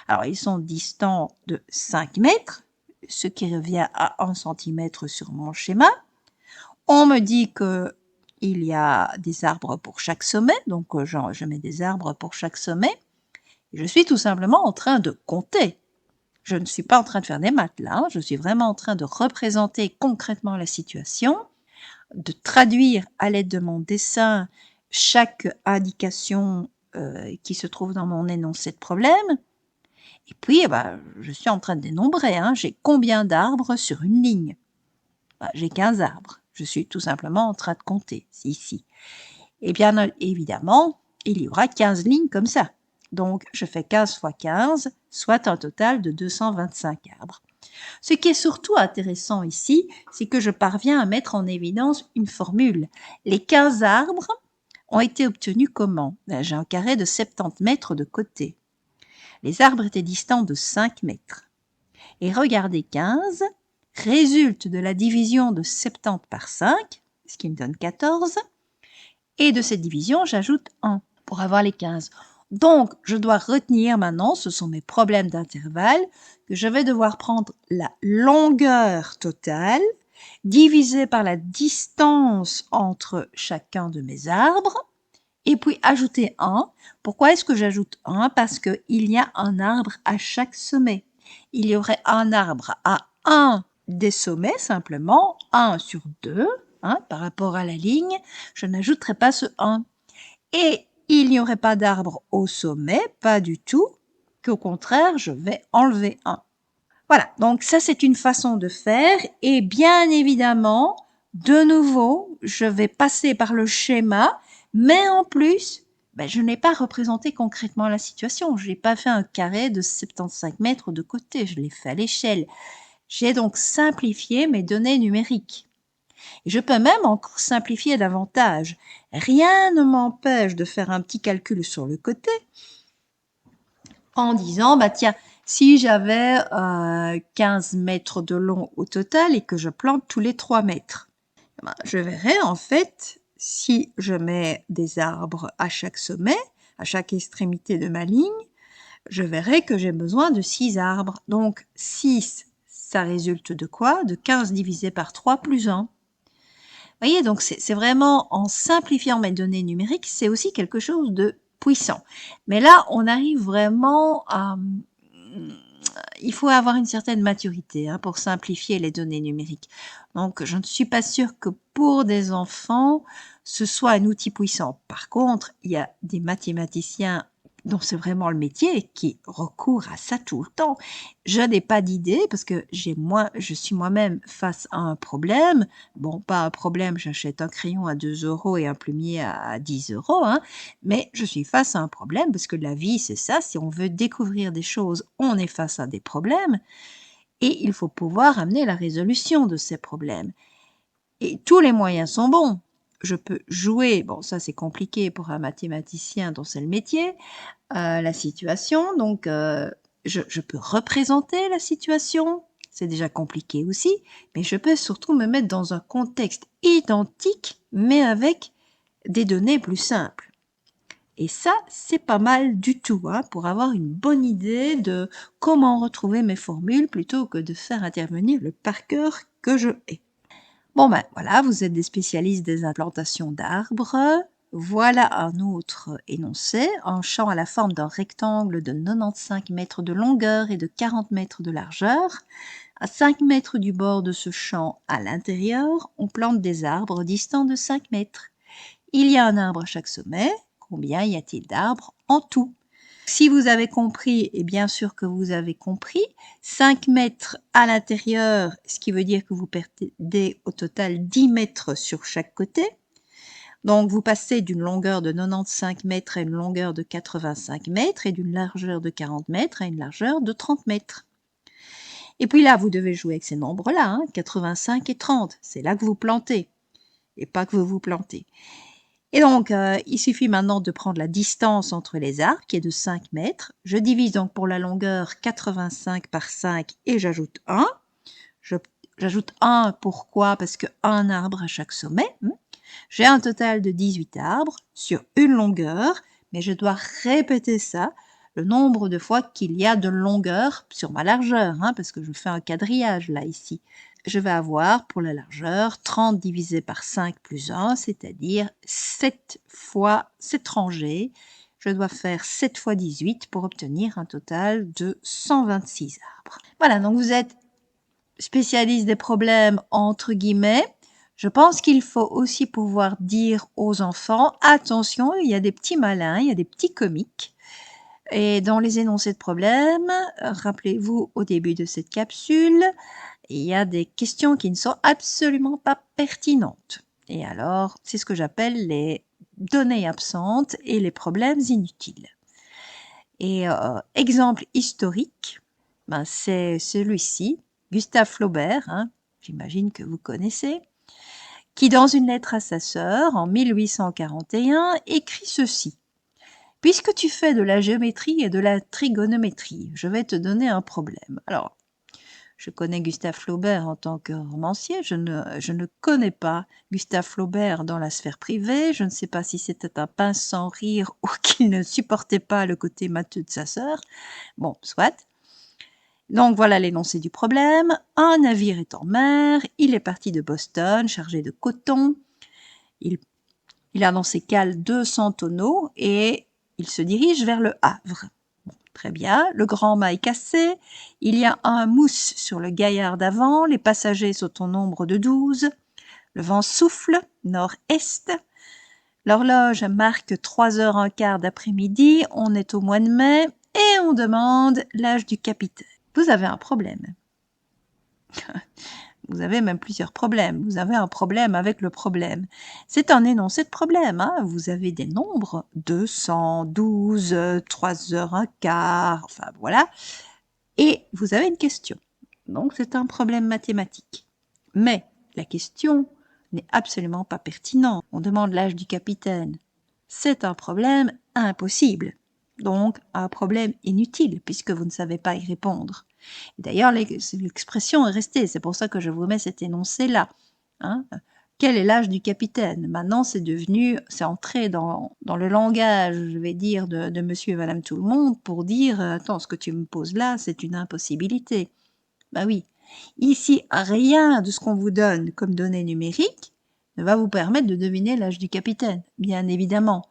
Alors, ils sont distants de 5 mètres, ce qui revient à 1 cm sur mon schéma. On me dit qu'il y a des arbres pour chaque sommet, donc je mets des arbres pour chaque sommet. Je suis tout simplement en train de compter. Je ne suis pas en train de faire des maths là, je suis vraiment en train de représenter concrètement la situation, de traduire à l'aide de mon dessin chaque indication qui se trouve dans mon énoncé de problème. Et puis, je suis en train de dénombrer, hein, j'ai combien d'arbres sur une ligne? J'ai 15 arbres, je suis tout simplement en train de compter, c'est ici. Et bien évidemment, il y aura 15 lignes comme ça. Donc, je fais 15 fois 15, soit un total de 225 arbres. Ce qui est surtout intéressant ici, c'est que je parviens à mettre en évidence une formule. Les 15 arbres ont été obtenus comment? J'ai un carré de 70 mètres de côté. Les arbres étaient distants de 5 mètres. Et regardez, 15 résulte de la division de 70 par 5, ce qui me donne 14. Et de cette division, j'ajoute 1 pour avoir les 15. Donc, je dois retenir maintenant, ce sont mes problèmes d'intervalle, que je vais devoir prendre la longueur totale divisée par la distance entre chacun de mes arbres et puis ajouter 1. Pourquoi est-ce que j'ajoute 1? Parce qu'il y a un arbre à chaque sommet. Il y aurait un arbre à un des sommets simplement, 1 sur 2, par rapport à la ligne, je n'ajouterai pas ce 1. Et il n'y aurait pas d'arbre au sommet, pas du tout, qu'au contraire, je vais enlever 1. Voilà, donc ça c'est une façon de faire et bien évidemment, de nouveau, je vais passer par le schéma, mais en plus, je n'ai pas représenté concrètement la situation. Je n'ai pas fait un carré de 75 mètres de côté, je l'ai fait à l'échelle. J'ai donc simplifié mes données numériques. Et je peux même encore simplifier davantage. Rien ne m'empêche de faire un petit calcul sur le côté en disant, tiens, si j'avais 15 mètres de long au total et que je plante tous les 3 mètres, je verrai en fait, si je mets des arbres à chaque sommet, à chaque extrémité de ma ligne, je verrai que j'ai besoin de 6 arbres. Donc 6, ça résulte de quoi? De 15 divisé par 3 plus 1. Vous voyez, donc c'est vraiment en simplifiant mes données numériques, c'est aussi quelque chose de puissant. Mais là, on arrive vraiment à... Il faut avoir une certaine maturité pour simplifier les données numériques. Donc, je ne suis pas sûre que pour des enfants, ce soit un outil puissant. Par contre, il y a des mathématiciens dont c'est vraiment le métier qui recourent à ça tout le temps. Je n'ai pas d'idée parce que je suis moi-même face à un problème. Bon, pas un problème, j'achète un crayon à 2 € et un plumier à 10 €, mais je suis face à un problème parce que la vie, c'est ça. Si on veut découvrir des choses, on est face à des problèmes et il faut pouvoir amener la résolution de ces problèmes. Et tous les moyens sont bons. Je peux jouer, bon ça c'est compliqué pour un mathématicien dont c'est le métier, la situation, donc je peux représenter la situation, c'est déjà compliqué aussi, mais je peux surtout me mettre dans un contexte identique, mais avec des données plus simples. Et ça, c'est pas mal du tout, pour avoir une bonne idée de comment retrouver mes formules plutôt que de faire intervenir le par cœur que je hais. Bon voilà, vous êtes des spécialistes des implantations d'arbres. Voilà un autre énoncé, un champ à la forme d'un rectangle de 95 mètres de longueur et de 40 mètres de largeur. À 5 mètres du bord de ce champ, à l'intérieur, on plante des arbres distants de 5 mètres. Il y a un arbre à chaque sommet. Combien y a-t-il d'arbres en tout? Si vous avez compris, et bien sûr que vous avez compris, 5 mètres à l'intérieur, ce qui veut dire que vous perdez au total 10 mètres sur chaque côté. Donc, vous passez d'une longueur de 95 mètres à une longueur de 85 mètres et d'une largeur de 40 mètres à une largeur de 30 mètres. Et puis là, vous devez jouer avec ces nombres-là, 85 et 30. C'est là que vous plantez et pas que vous vous plantez. Et donc, il suffit maintenant de prendre la distance entre les arbres, qui est de 5 mètres. Je divise donc pour la longueur 85 par 5 et j'ajoute 1. J'ajoute 1, pourquoi? Parce que un arbre à chaque sommet. J'ai un total de 18 arbres sur une longueur, mais je dois répéter ça le nombre de fois qu'il y a de longueur sur ma largeur, parce que je fais un quadrillage là, ici. Je vais avoir pour la largeur 30 divisé par 5 plus 1, c'est-à-dire 7 fois 7 rangées. Je dois faire 7 fois 18 pour obtenir un total de 126 arbres. Voilà, donc vous êtes spécialiste des problèmes entre guillemets. Je pense qu'il faut aussi pouvoir dire aux enfants, attention, il y a des petits malins, il y a des petits comiques. Et dans les énoncés de problèmes, rappelez-vous au début de cette capsule, il y a des questions qui ne sont absolument pas pertinentes. Et alors, c'est ce que j'appelle les données absentes et les problèmes inutiles. Et exemple historique, c'est celui-ci, Gustave Flaubert, j'imagine que vous connaissez, qui dans une lettre à sa sœur en 1841 écrit ceci. Puisque tu fais de la géométrie et de la trigonométrie, je vais te donner un problème. Alors, Je connais Gustave Flaubert en tant que romancier, je ne connais pas Gustave Flaubert dans la sphère privée, je ne sais pas si c'était un pince sans rire ou qu'il ne supportait pas le côté matheux de sa sœur. Bon, soit. Donc voilà l'énoncé du problème. Un navire est en mer, il est parti de Boston chargé de coton. Il a dans ses cales 200 tonneaux et il se dirige vers le Havre. Très bien, le grand mât est cassé, il y a un mousse sur le gaillard d'avant, les passagers sont au nombre de 12, le vent souffle, nord-est, l'horloge marque 3h15 d'après-midi, on est au mois de mai et on demande l'âge du capitaine. Vous avez un problème. Vous avez même plusieurs problèmes. Vous avez un problème avec le problème. C'est un énoncé de problème. Hein. Vous avez des nombres, 212, 3h15, enfin voilà. Et vous avez une question. Donc c'est un problème mathématique. Mais la question n'est absolument pas pertinente. On demande l'âge du capitaine. C'est un problème impossible. Donc un problème inutile puisque vous ne savez pas y répondre. D'ailleurs, l'expression est restée, c'est pour ça que je vous mets cet énoncé-là. Hein. Quel est l'âge du capitaine? Maintenant, c'est entré dans le langage, je vais dire, de monsieur et madame tout le monde pour dire, attends, ce que tu me poses là, c'est une impossibilité. Ben oui, ici, rien de ce qu'on vous donne comme données numériques ne va vous permettre de deviner l'âge du capitaine, bien évidemment.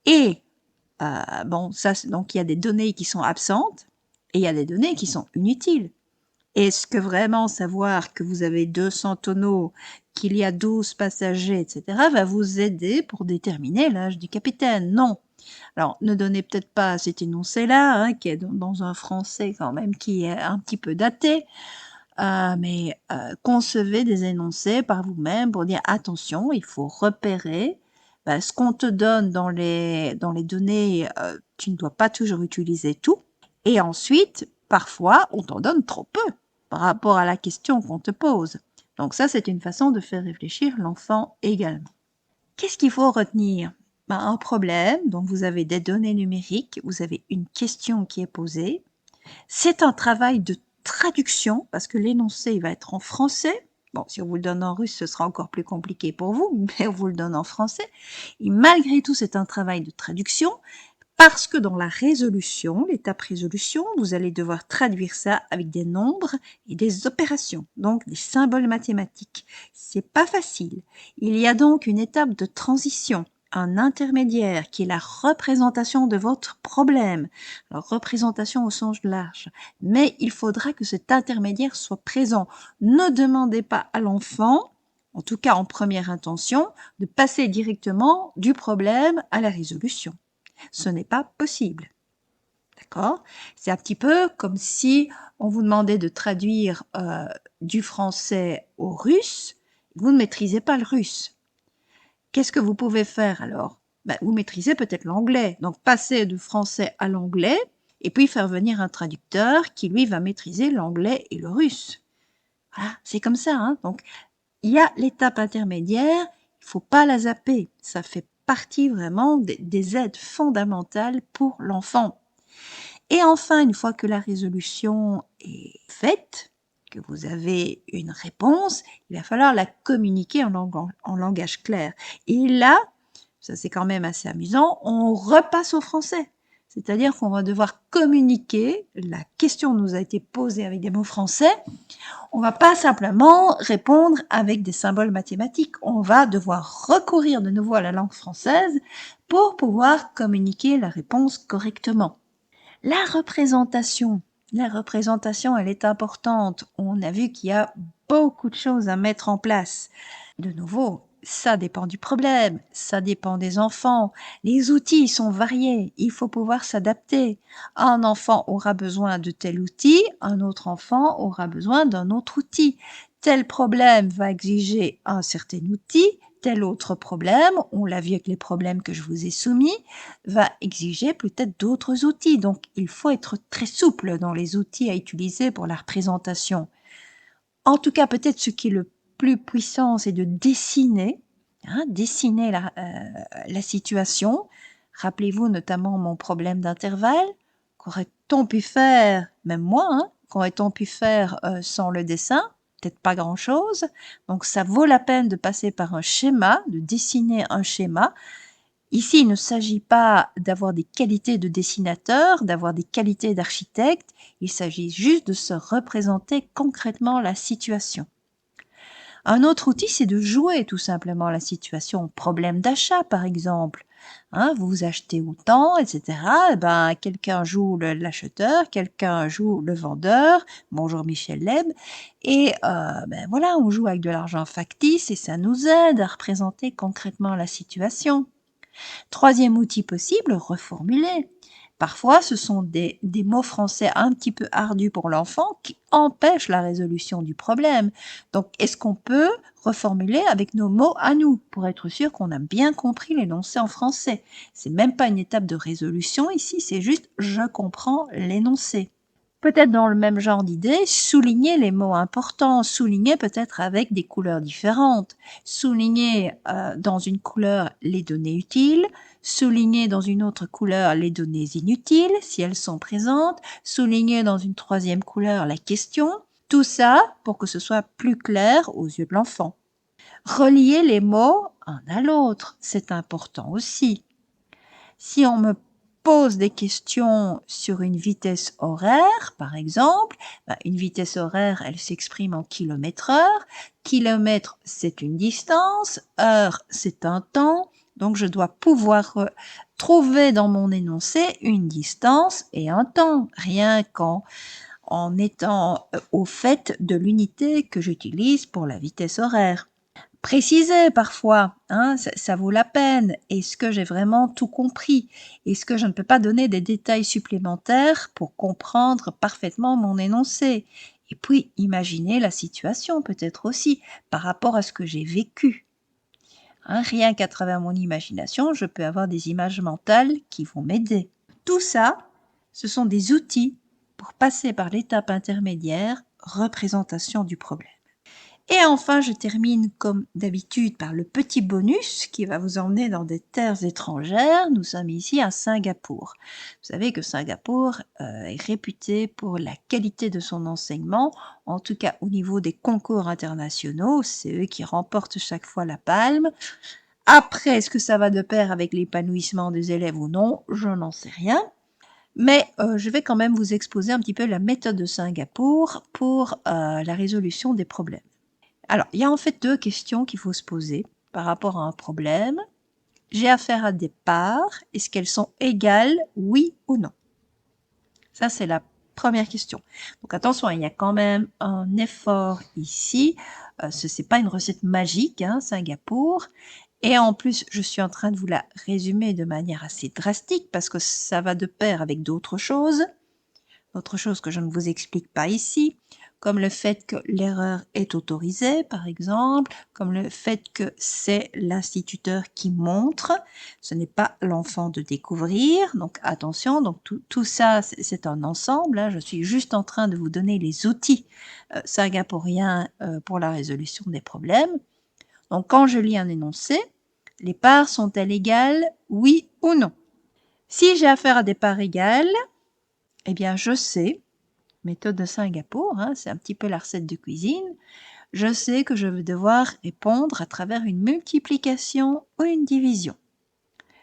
Et, bon, ça, donc il y a des données qui sont absentes et il y a des données qui sont inutiles. Est-ce que vraiment savoir que vous avez 200 tonneaux, qu'il y a 12 passagers, etc., va vous aider pour déterminer l'âge du capitaine? Non. Alors, ne donnez peut-être pas cet énoncé-là, hein, qui est dans un français quand même qui est un petit peu daté, mais concevez des énoncés par vous-même pour dire attention, il faut repérer ce qu'on te donne dans les données, tu ne dois pas toujours utiliser tout. Et ensuite, parfois, on t'en donne trop peu par rapport à la question qu'on te pose. Donc ça, c'est une façon de faire réfléchir l'enfant également. Qu'est-ce qu'il faut retenir? Un problème, donc vous avez des données numériques, vous avez une question qui est posée. C'est un travail de traduction, parce que l'énoncé va être en français. Bon, si on vous le donne en russe, ce sera encore plus compliqué pour vous, mais on vous le donne en français. Et malgré tout, c'est un travail de traduction. Parce que dans la résolution, l'étape résolution, vous allez devoir traduire ça avec des nombres et des opérations, donc des symboles mathématiques. C'est pas facile. Il y a donc une étape de transition, un intermédiaire qui est la représentation de votre problème. Alors, représentation au sens large. Mais il faudra que cet intermédiaire soit présent. Ne demandez pas à l'enfant, en tout cas en première intention, de passer directement du problème à la résolution. Ce n'est pas possible. D'accord? C'est un petit peu comme si on vous demandait de traduire du français au russe. Vous ne maîtrisez pas le russe. Qu'est-ce que vous pouvez faire alors? Vous maîtrisez peut-être l'anglais. Donc, passer du français à l'anglais et puis faire venir un traducteur qui, lui, va maîtriser l'anglais et le russe. Voilà, c'est comme ça. Hein? Donc, il y a l'étape intermédiaire, il ne faut pas la zapper. Ça fait partie vraiment des aides fondamentales pour l'enfant. Et enfin, une fois que la résolution est faite, que vous avez une réponse, il va falloir la communiquer en langage clair. Et là, ça c'est quand même assez amusant, on repasse au français. C'est-à-dire qu'on va devoir communiquer, la question nous a été posée avec des mots français, on ne va pas simplement répondre avec des symboles mathématiques, on va devoir recourir de nouveau à la langue française pour pouvoir communiquer la réponse correctement. La représentation, elle est importante. On a vu qu'il y a beaucoup de choses à mettre en place. De nouveau, ça dépend du problème, ça dépend des enfants. Les outils sont variés, il faut pouvoir s'adapter. Un enfant aura besoin de tel outil, un autre enfant aura besoin d'un autre outil. Tel problème va exiger un certain outil, tel autre problème, on l'a vu avec les problèmes que je vous ai soumis, va exiger peut-être d'autres outils. Donc, il faut être très souple dans les outils à utiliser pour la représentation. En tout cas, peut-être ce qui est le plus puissant, c'est de dessiner, dessiner la situation. Rappelez-vous notamment mon problème d'intervalle. Qu'aurait-on pu faire, même moi, qu'aurait-on pu faire sans le dessin? Peut-être pas grand-chose. Donc ça vaut la peine de passer par un schéma, de dessiner un schéma. Ici, il ne s'agit pas d'avoir des qualités de dessinateur, d'avoir des qualités d'architecte, il s'agit juste de se représenter concrètement la situation. Un autre outil, c'est de jouer tout simplement la situation. Problème d'achat, par exemple. Hein, vous achetez autant, etc. Eh ben, quelqu'un joue l'acheteur, quelqu'un joue le vendeur. Bonjour Michel Leb. Et ben voilà, on joue avec de l'argent factice et ça nous aide à représenter concrètement la situation. Troisième outil possible, reformuler. Parfois, ce sont des mots français un petit peu ardus pour l'enfant qui empêchent la résolution du problème. Donc, est-ce qu'on peut reformuler avec nos mots à nous pour être sûr qu'on a bien compris l'énoncé en français? C'est même pas une étape de résolution ici, c'est juste je comprends l'énoncé. Peut-être dans le même genre d'idée, souligner les mots importants, souligner peut-être avec des couleurs différentes, souligner dans une couleur les données utiles, souligner dans une autre couleur les données inutiles si elles sont présentes, souligner dans une troisième couleur la question, tout ça pour que ce soit plus clair aux yeux de l'enfant. Relier les mots un à l'autre, c'est important aussi. Si on me pose des questions sur une vitesse horaire, par exemple, une vitesse horaire, elle s'exprime en kilomètres-heure. Kilomètre, c'est une distance. Heure, c'est un temps. Donc, je dois pouvoir trouver dans mon énoncé une distance et un temps, rien qu'en étant au fait de l'unité que j'utilise pour la vitesse horaire. Préciser parfois, hein, ça vaut la peine. Est-ce que j'ai vraiment tout compris? Est-ce que je ne peux pas donner des détails supplémentaires pour comprendre parfaitement mon énoncé? Et puis, imaginer la situation peut-être aussi par rapport à ce que j'ai vécu. Hein, rien qu'à travers mon imagination, je peux avoir des images mentales qui vont m'aider. Tout ça, ce sont des outils pour passer par l'étape intermédiaire, représentation du problème. Et enfin, je termine comme d'habitude par le petit bonus qui va vous emmener dans des terres étrangères. Nous sommes ici à Singapour. Vous savez que Singapour est réputé pour la qualité de son enseignement, en tout cas au niveau des concours internationaux. C'est eux qui remportent chaque fois la palme. Après, est-ce que ça va de pair avec l'épanouissement des élèves ou non? Je n'en sais rien. Mais je vais quand même vous exposer un petit peu la méthode de Singapour pour la résolution des problèmes. Alors, il y a en fait deux questions qu'il faut se poser par rapport à un problème. J'ai affaire à des parts. Est-ce qu'elles sont égales, oui ou non? Ça, c'est la première question. Donc attention, il y a quand même un effort ici. Ce n'est pas une recette magique, hein, Singapour. Et en plus, je suis en train de vous la résumer de manière assez drastique parce que ça va de pair avec d'autres choses que je ne vous explique pas ici, comme le fait que l'erreur est autorisée, par exemple, comme le fait que c'est l'instituteur qui montre, ce n'est pas l'enfant de découvrir, donc attention, donc tout ça, c'est un ensemble, hein. Je suis juste en train de vous donner les outils singapouriens pour la résolution des problèmes. Donc quand je lis un énoncé, les parts sont-elles égales, oui ou non? Si j'ai affaire à des parts égales, eh bien je sais, méthode de Singapour, hein, c'est un petit peu la recette de cuisine, je sais que je vais devoir répondre à travers une multiplication ou une division.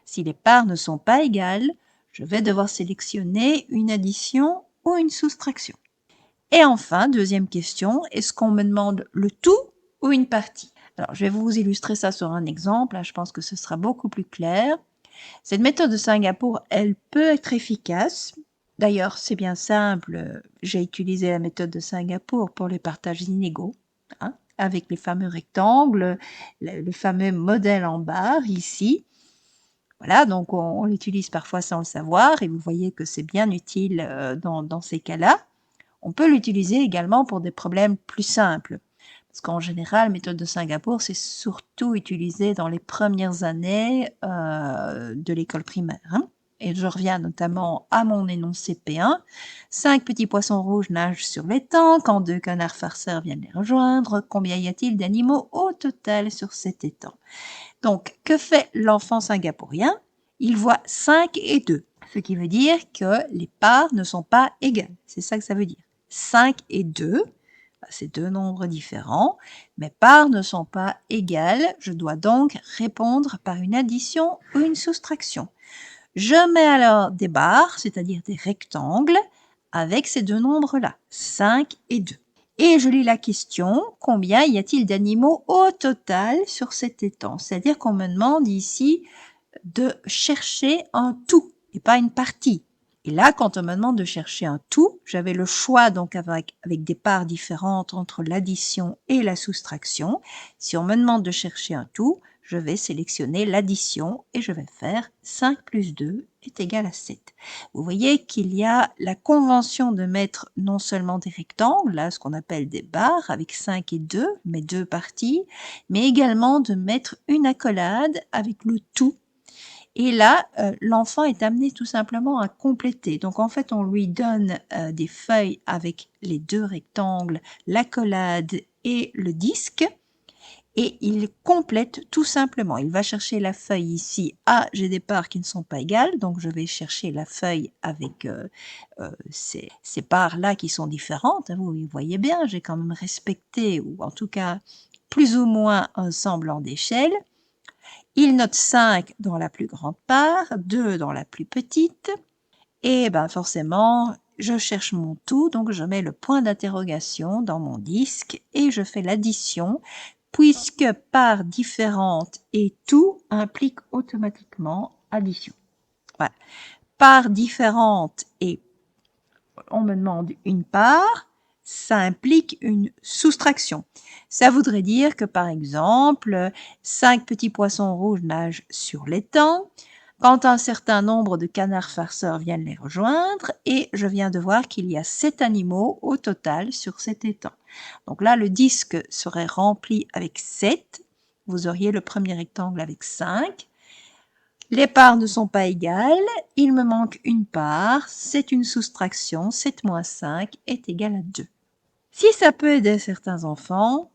Si les parts ne sont pas égales, je vais devoir sélectionner une addition ou une soustraction. Et enfin, deuxième question, est-ce qu'on me demande le tout ou une partie? Alors, je vais vous illustrer ça sur un exemple, là, je pense que ce sera beaucoup plus clair. Cette méthode de Singapour, elle peut être efficace. D'ailleurs, c'est bien simple, j'ai utilisé la méthode de Singapour pour les partages inégaux, hein, avec les fameux rectangles, le fameux modèle en barre ici. Voilà, donc on l'utilise parfois sans le savoir et vous voyez que c'est bien utile dans ces cas-là. On peut l'utiliser également pour des problèmes plus simples. Parce qu'en général, la méthode de Singapour, c'est surtout utilisé dans les premières années de l'école primaire, hein. Et je reviens notamment à mon énoncé P1. 5 petits poissons rouges nagent sur l'étang quand 2 canards farceurs viennent les rejoindre. Combien y a-t-il d'animaux au total sur cet étang? Donc, que fait l'enfant singapourien? Il voit 5 et 2, ce qui veut dire que les parts ne sont pas égales. C'est ça que ça veut dire. 5 et 2, c'est deux nombres différents. Mes parts ne sont pas égales, je dois donc répondre par une addition ou une soustraction. Je mets alors des barres, c'est-à-dire des rectangles, avec ces deux nombres-là, 5 et 2. Et je lis la question, combien y a-t-il d'animaux au total sur cet étang? C'est-à-dire qu'on me demande ici de chercher un tout et pas une partie. Et là, quand on me demande de chercher un tout, j'avais le choix donc avec des parts différentes entre l'addition et la soustraction. Si on me demande de chercher un tout, je vais sélectionner l'addition et je vais faire 5 plus 2 est égal à 7. Vous voyez qu'il y a la convention de mettre non seulement des rectangles, là ce qu'on appelle des barres avec 5 et 2, mes deux parties, mais également de mettre une accolade avec le tout. Et là, l'enfant est amené tout simplement à compléter. Donc en fait, on lui donne des feuilles avec les deux rectangles, l'accolade et le disque, et il complète tout simplement. Il va chercher la feuille ici. Ah, j'ai des parts qui ne sont pas égales, donc je vais chercher la feuille avec ces parts-là qui sont différentes. Vous voyez bien, j'ai quand même respecté, ou en tout cas plus ou moins un semblant d'échelle. Il note 5 dans la plus grande part, 2 dans la plus petite, et ben forcément, je cherche mon tout, donc je mets le point d'interrogation dans mon disque et je fais l'addition, puisque part différente et tout implique automatiquement addition. Voilà. Part différente et on me demande une part, ça implique une soustraction. Ça voudrait dire que, par exemple, 5 petits poissons rouges nagent sur l'étang, quand un certain nombre de canards farceurs viennent les rejoindre, et je viens de voir qu'il y a 7 animaux au total sur cet étang. Donc là, le disque serait rempli avec 7. Vous auriez le premier rectangle avec 5. Les parts ne sont pas égales, il me manque une part, c'est une soustraction, 7 moins 5 est égal à 2. Si ça peut aider certains enfants,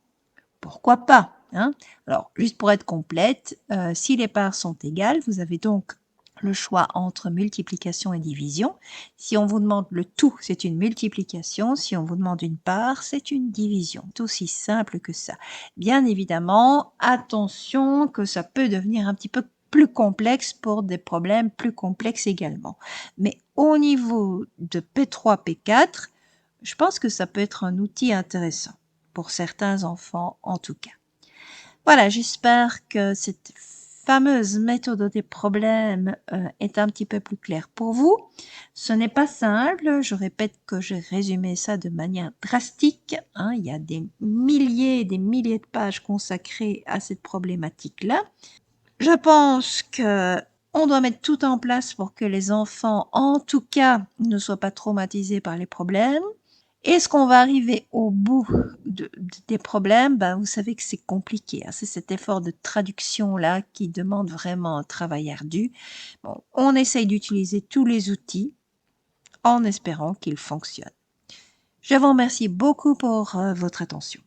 pourquoi pas, hein? Alors, juste pour être complète, si les parts sont égales, vous avez donc le choix entre multiplication et division. Si on vous demande le tout, c'est une multiplication. Si on vous demande une part, c'est une division. C'est aussi simple que ça. Bien évidemment, attention que ça peut devenir un petit peu plus complexe pour des problèmes plus complexes également. Mais au niveau de P3, P4, je pense que ça peut être un outil intéressant pour certains enfants en tout cas. Voilà, j'espère que cette fameuse méthode des problèmes est un petit peu plus claire pour vous. Ce n'est pas simple, je répète que j'ai résumé ça de manière drastique, hein. Il y a des milliers et des milliers de pages consacrées à cette problématique-là. Je pense que on doit mettre tout en place pour que les enfants, en tout cas, ne soient pas traumatisés par les problèmes. Est-ce qu'on va arriver au bout des problèmes? Ben, vous savez que c'est compliqué, hein. C'est cet effort de traduction-là qui demande vraiment un travail ardu. Bon, on essaye d'utiliser tous les outils en espérant qu'ils fonctionnent. Je vous remercie beaucoup pour votre attention.